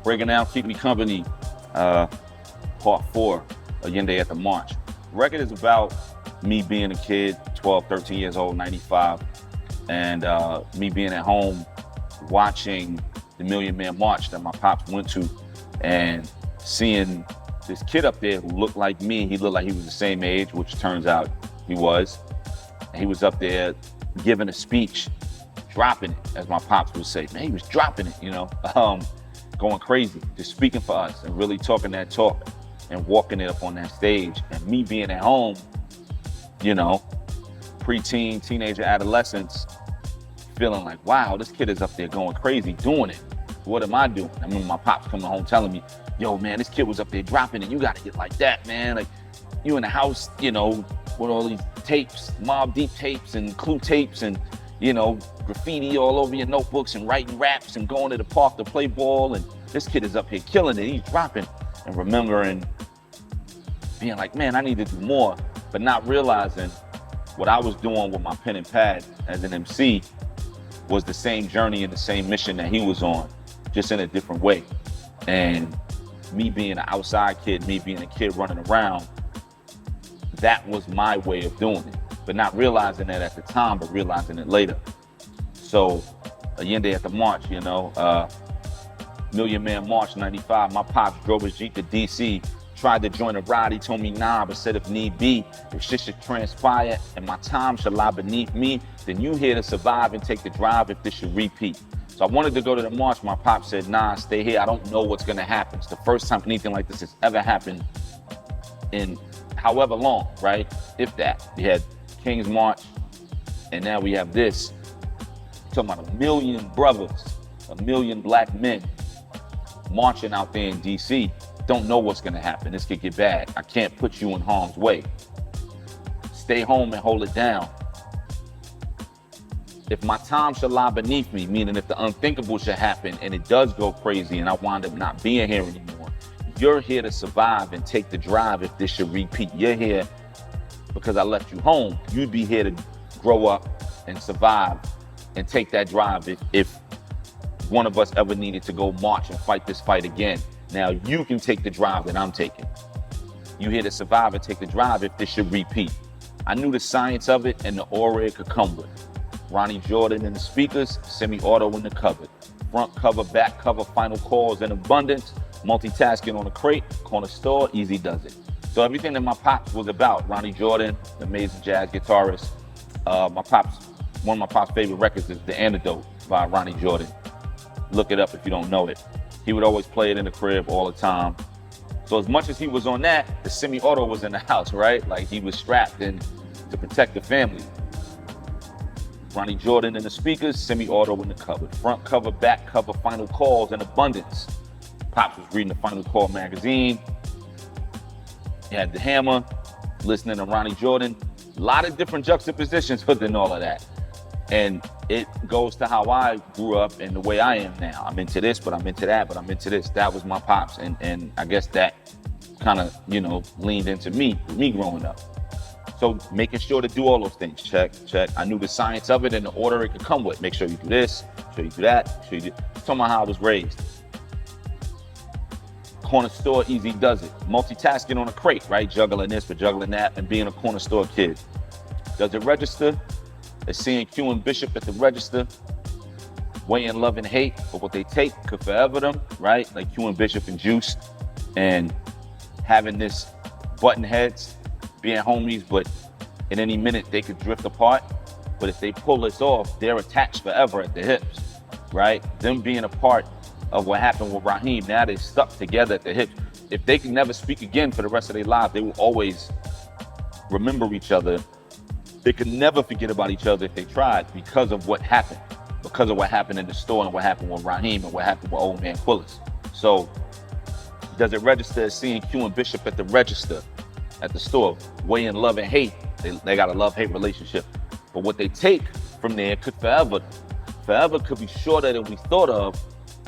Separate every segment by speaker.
Speaker 1: Breaking down Keep Me Company, part 4, Ayinde at the March. Record is about me being a kid, 12, 13 years old, 95, and me being at home watching the Million Man March that my pops went to, and seeing this kid up there who looked like me. He looked like he was the same age, which turns out he was. And he was up there giving a speech, dropping it, as my pops would say. Man, he was dropping it, going crazy, just speaking for us and really talking that talk and walking it up on that stage. And me being at home, preteen, teenager, adolescence, feeling like, wow, this kid is up there going crazy, doing it. What am I doing? I remember my pops coming home telling me, yo, man, this kid was up there dropping it. You got to get like that, man. Like, you in the house, with all these tapes, Mobb Deep tapes and Clue tapes and, graffiti all over your notebooks and writing raps and going to the park to play ball. And this kid is up here killing it. He's dropping. And remembering being like, man, I need to do more, but not realizing what I was doing with my pen and pad as an MC was the same journey and the same mission that he was on, just in a different way. And me being an outside kid, me being a kid running around, that was my way of doing it. But not realizing that at the time, but realizing it later. So, Ayinde at the March, Million Man March, 95. My pops drove his Jeep to DC, tried to join a ride. He told me nah, but said if need be, if shit should transpire and my time should lie beneath me, then you here to survive and take the drive if this should repeat. So I wanted to go to the march. My pop said, nah, stay here. I don't know what's gonna happen. It's the first time anything like this has ever happened in however long, right? If that. We had King's March, and now we have this. We're talking about 1 million brothers, 1 million black men marching out there in DC. Don't know what's gonna happen. This could get bad. I can't put you in harm's way. Stay home and hold it down. If my time should lie beneath me, meaning if the unthinkable should happen and it does go crazy and I wind up not being here anymore, you're here to survive and take the drive if this should repeat. You're here because I left you home. You'd be here to grow up and survive and take that drive if one of us ever needed to go march and fight this fight again. Now you can take the drive that I'm taking. You here to survive and take the drive if this should repeat. I knew the science of it and the aura it could come with. Ronnie Jordan in the speakers, semi-auto in the cupboard. Front cover, back cover, final calls in abundance. Multitasking on a crate, corner store, easy does it. So everything that my pops was about, Ronnie Jordan, the amazing jazz guitarist. One of my pops' favorite records is The Antidote by Ronnie Jordan. Look it up if you don't know it. He would always play it in the crib all the time. So as much as he was on that, the semi-auto was in the house, right? Like he was strapped in to protect the family. Ronnie Jordan in the speakers, semi-auto in the cupboard. Front cover, back cover, final calls in abundance. Pops was reading the Final Call magazine. He had the hammer, listening to Ronnie Jordan. A lot of different juxtapositions within all of that. And it goes to how I grew up and the way I am now. I'm into this, but I'm into that, but I'm into this. That was my pops. And I guess that kind of, leaned into me growing up. So making sure to do all those things, check. I knew the science of it and the order it could come with. Make sure you do this, make sure you do that, make sure you do. Talking about how I was raised. Corner store, easy does it. Multitasking on a crate, right? Juggling this, but juggling that, and being a corner store kid. Does it register? As seeing Q and Bishop at the register, weighing love and hate, but what they take could forever them, right? Like Q and Bishop and Juice, and having this button heads, being homies, but in any minute they could drift apart. But if they pull this off, they're attached forever at the hips, right? Them being a part of what happened with Raheem, now they stuck together at the hips. If they can never speak again for the rest of their lives, they will always remember each other. They could never forget about each other if they tried because of what happened. Because of what happened in the store and what happened with Raheem and what happened with Old Man Quillis. So, does it register as seeing Q and Bishop at the register at the store, weighing love and hate? They got a love-hate relationship. But what they take from there could forever could be shorter than we thought of.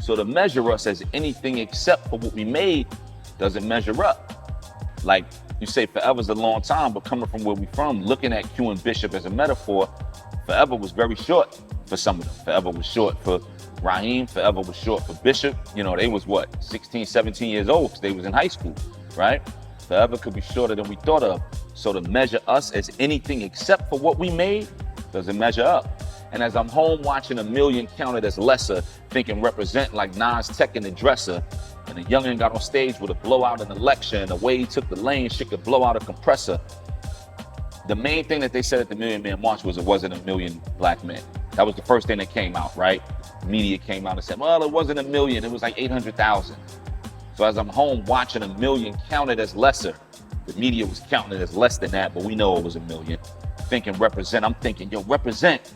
Speaker 1: So to measure us as anything except for what we made doesn't measure up. Like you say, forever's a long time, but coming from where we from, looking at Q and Bishop as a metaphor, forever was very short for some of them. Forever was short for Raheem forever was short for Bishop. You know, they was what, 16, 17 years old because they was in high school, right? Forever could be shorter than we thought of. So to measure us as anything except for what we made doesn't measure up. And as I'm home watching a million counted as lesser, thinking represent like Nas Tech in the dresser, and a youngin' got on stage with a blowout in the lecture, and the way he took the lane, shit could blow out a compressor. The main thing that they said at the Million Man March was it wasn't a million black men. That was the first thing that came out, right? Media came out and said, well, it wasn't a million, it was like 800,000. So as I'm home watching a million counted as lesser, the media was counting it as less than that, but we know it was a million. Thinking represent, I'm thinking, yo, represent.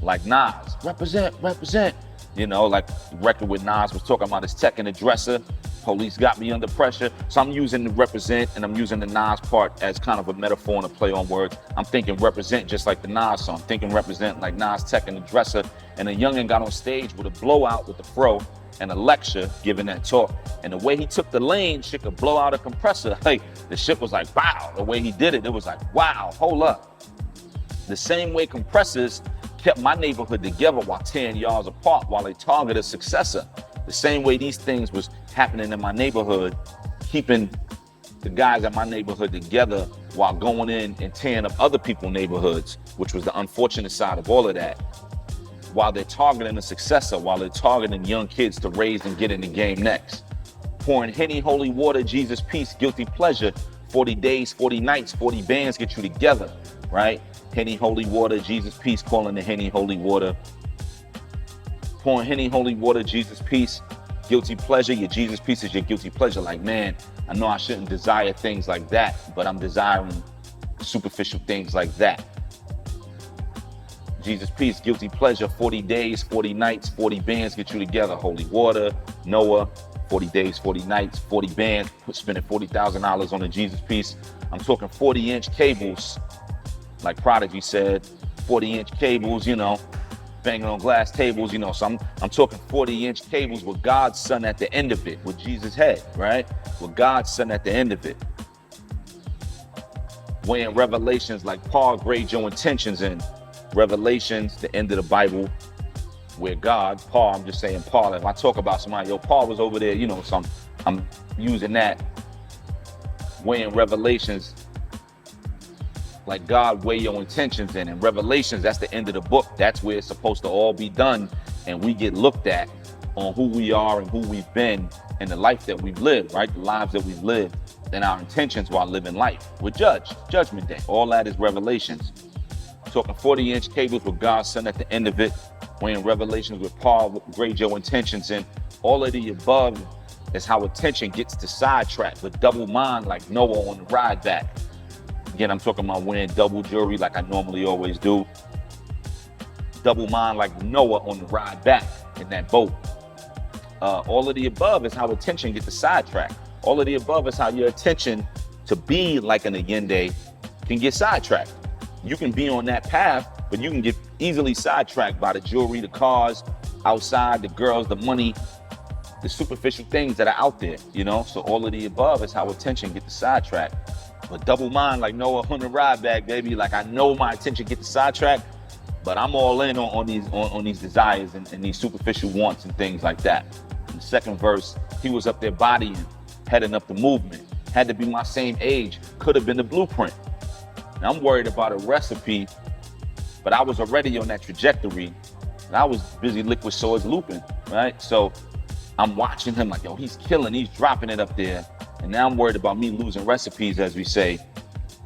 Speaker 1: Like Nas, represent. You know, like the record with Nas was talking about his tech in the dresser. Police got me under pressure. So I'm using the represent and I'm using the Nas part as kind of a metaphor and a play on words. I'm thinking represent just like the Nas song. Thinking represent like Nas Tech in the dresser. And a youngin' got on stage with a blowout with the fro and a lecture giving that talk. And the way he took the lane, shit could blow out a compressor. Like the shit was like, wow. The way he did it, it was like, wow, hold up. The same way compressors kept my neighborhood together while tearing yards apart while they targeted a successor. The same way these things was happening in my neighborhood, keeping the guys in my neighborhood together while going in and tearing up other people's neighborhoods, which was the unfortunate side of all of that. While they're targeting a successor, while they're targeting young kids to raise and get in the game next. Pouring Henny, holy water, Jesus peace, guilty pleasure, 40 days, 40 nights, 40 bands get you together, right? Henny, holy water, Jesus peace, calling the Henny, holy water. Pouring Henny, holy water, Jesus peace, guilty pleasure. Your Jesus peace is your guilty pleasure. Like, man, I know I shouldn't desire things like that, but I'm desiring superficial things like that. Jesus peace, guilty pleasure, 40 days, 40 nights, 40 bands get you together. Holy water, Noah, 40 days, 40 nights, 40 bands, spending $40,000 on the Jesus piece. I'm talking 40-inch cables, like Prodigy said, 40-inch cables, you know, banging on glass tables, you know. So I'm talking 40-inch cables with God's son at the end of it, with Jesus' head, right? With God's son at the end of it. Weighing revelations like Paul grade your intentions in. Revelations, the end of the Bible, where God, Paul, I'm just saying Paul, if I talk about somebody, yo, Paul was over there, you know, so I'm using that. Weighing revelations like God weigh your intentions in. And Revelations, that's the end of the book. That's where it's supposed to all be done. And we get looked at on who we are and who we've been and the life that we've lived, right? The lives that we've lived and our intentions while living life. We're judged, Judgment Day. All that is Revelations. Talking 40-inch cables with God's son at the end of it. Weighing Revelations with Paul, grade your intentions in. All of the above is how attention gets to sidetrack with double mind like Noah on the ride back. Again, I'm talking about wearing double jewelry like I normally always do. Double mind like Noah on the ride back in that boat. All of the above is how attention gets to sidetrack. All of the above is how your attention to be like an Ayinde can get sidetracked. You can be on that path, but you can get easily sidetracked by the jewelry, the cars, outside, the girls, the money, the superficial things that are out there, you know? So all of the above is how attention gets to sidetrack. But double mind like Noah on the ride back, baby. Like I know my attention gets to sidetrack, but I'm all in on these desires and these superficial wants and things like that. In the second verse, he was up there bodying, heading up the movement. Had to be my same age, could have been the blueprint. Now I'm worried about a recipe, but I was already on that trajectory and I was busy liquid swords looping, right? So I'm watching him like, yo, he's killing, he's dropping it up there. And now I'm worried about me losing recipes, as we say.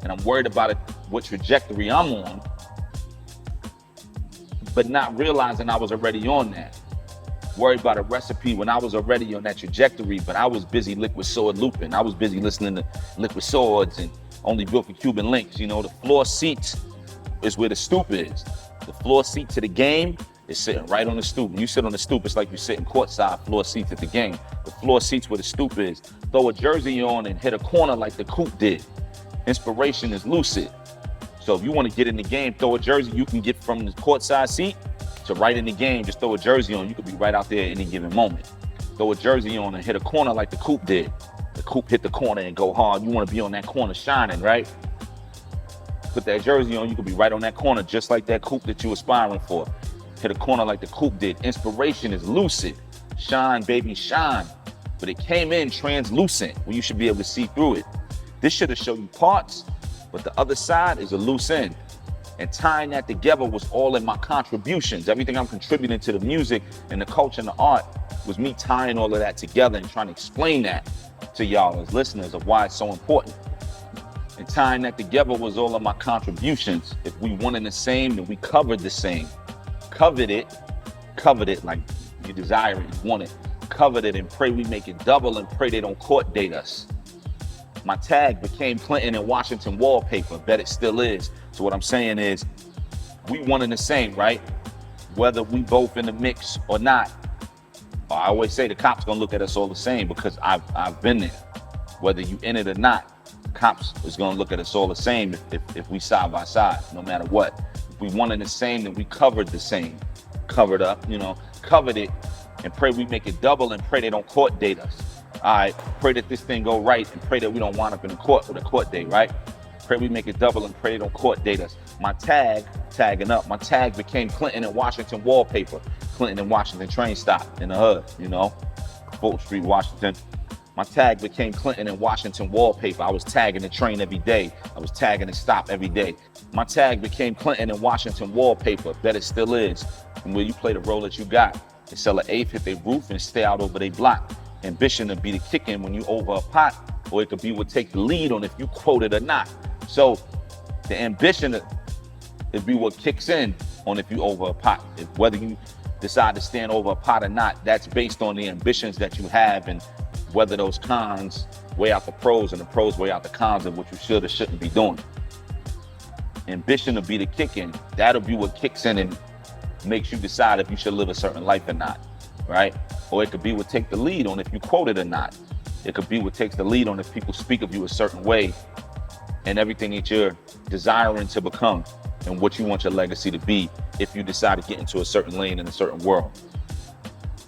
Speaker 1: And I'm worried about it, what trajectory I'm on, but not realizing I was already on that. Worried about a recipe when I was already on that trajectory, but I was busy liquid sword looping. I was busy listening to Liquid Swords and Only Built for Cuban Links. You know, the floor seat is where the stoop is. The floor seat to the game is sitting right on the stoop. When you sit on the stoop, it's like you're sitting courtside floor seats at the game. The floor seats where the stoop is. Throw a jersey on and hit a corner like the Coop did. Inspiration is lucid. So if you want to get in the game, throw a jersey. You can get from the courtside seat to right in the game. Just throw a jersey on. You could be right out there at any given moment. Throw a jersey on and hit a corner like the Coop did. The Coop hit the corner and go hard. You want to be on that corner shining, right? Put that jersey on. You could be right on that corner just like that Coop that you're aspiring for. Hit a corner like the coupe did. Inspiration is lucid. Shine, baby, shine. But it came in translucent, where you should be able to see through it. This should have shown you parts, but the other side is a loose end. And tying that together was all in my contributions. Everything I'm contributing to the music and the culture and the art was me tying all of that together and trying to explain that to y'all as listeners of why it's so important. And tying that together was all of my contributions. If we wanted the same, then we covered the same. Covered it like you desire it, you want it. Covered it and pray we make it double and pray they don't court date us. My tag became Clinton and Washington wallpaper. Bet it still is. So what I'm saying is, we one and the same, right? Whether we both in the mix or not. I always say the cops gonna look at us all the same because I've been there. Whether you in it or not, the cops is gonna look at us all the same if we side by side, no matter what. If we one and the same, then we covered the same. Covered up, covered it and pray we make it double and pray they don't court date us. All right, pray that this thing go right and pray that we don't wind up in the court with a court date, right? Pray we make it double and pray they don't court date us. My tagging up, my tag became Clinton and Washington wallpaper. Clinton and Washington train stop in the hood, Fulton Street, Washington. My tag became Clinton and Washington wallpaper. I was tagging the train every day. I was tagging the stop every day. My tag became Clinton and Washington wallpaper. Bet it still is. And where you play the role that you got. They sell an eighth, hit their roof, and stay out over their block. Ambition to be the kick-in when you over a pot, or it could be what take the lead on if you quote it or not. So the ambition to be what kicks in on if you over a pot. Whether you decide to stand over a pot or not, that's based on the ambitions that you have and whether those cons weigh out the pros and the pros weigh out the cons of what you should or shouldn't be doing. Ambition to be the kick-in, that'll be what kicks in and makes you decide if you should live a certain life or not, right? Or it could be what take the lead on if you quote it or not. It could be what takes the lead on if people speak of you a certain way and everything that you're desiring to become and what you want your legacy to be if you decide to get into a certain lane in a certain world.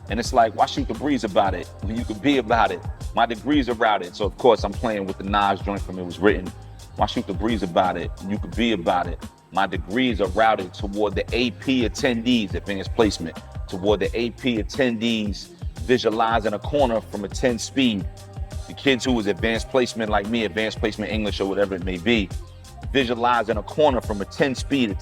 Speaker 1: And it's like, why shoot the breeze about it when you could be about it? My degrees are routed. So of course I'm playing with the Nas joint from It Was Written. Why shoot the breeze about it when you could be about it? My degrees are routed toward the AP attendees, advanced placement, toward the AP attendees visualizing a corner from a 10 speed. The kids who was advanced placement like me, advanced placement English or whatever it may be, visualizing a corner from a 10 speed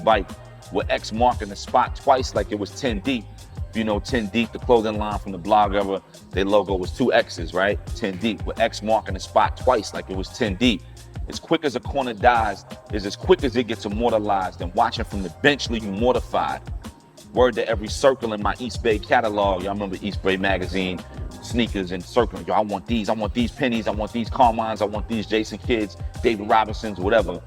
Speaker 1: bike with X marking the spot twice like it was 10 deep. If you know 10 deep, the clothing line from the blog era, their logo was 2 X's, right? 10 deep with X marking the spot twice like it was 10 deep. As quick as a corner dies is as quick as it gets immortalized, and watching from the bench leave you mortified. Word to every circle in my East Bay catalog. Y'all remember East Bay magazine, sneakers and circling. Yo, I want these pennies, I want these Carmines, I want these Jason Kidds, David Robinsons, whatever.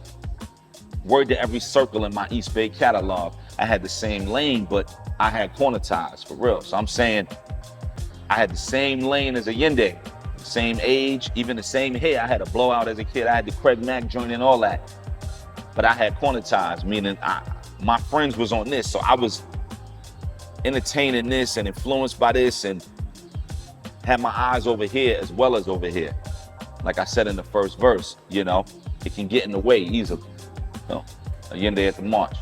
Speaker 1: Word to every circle in my East Bay catalog. I had the same lane, but I had corner ties, for real. So I'm saying I had the same lane as Ayinde, same age, even the same hair. I had a blowout as a kid. I had the Craig Mack joint and all that. But I had corner ties, meaning my friends was on this. So I was entertaining this and influenced by this and had my eyes over here as well as over here. Like I said in the first verse, it can get in the way easily. Ayinde at the march.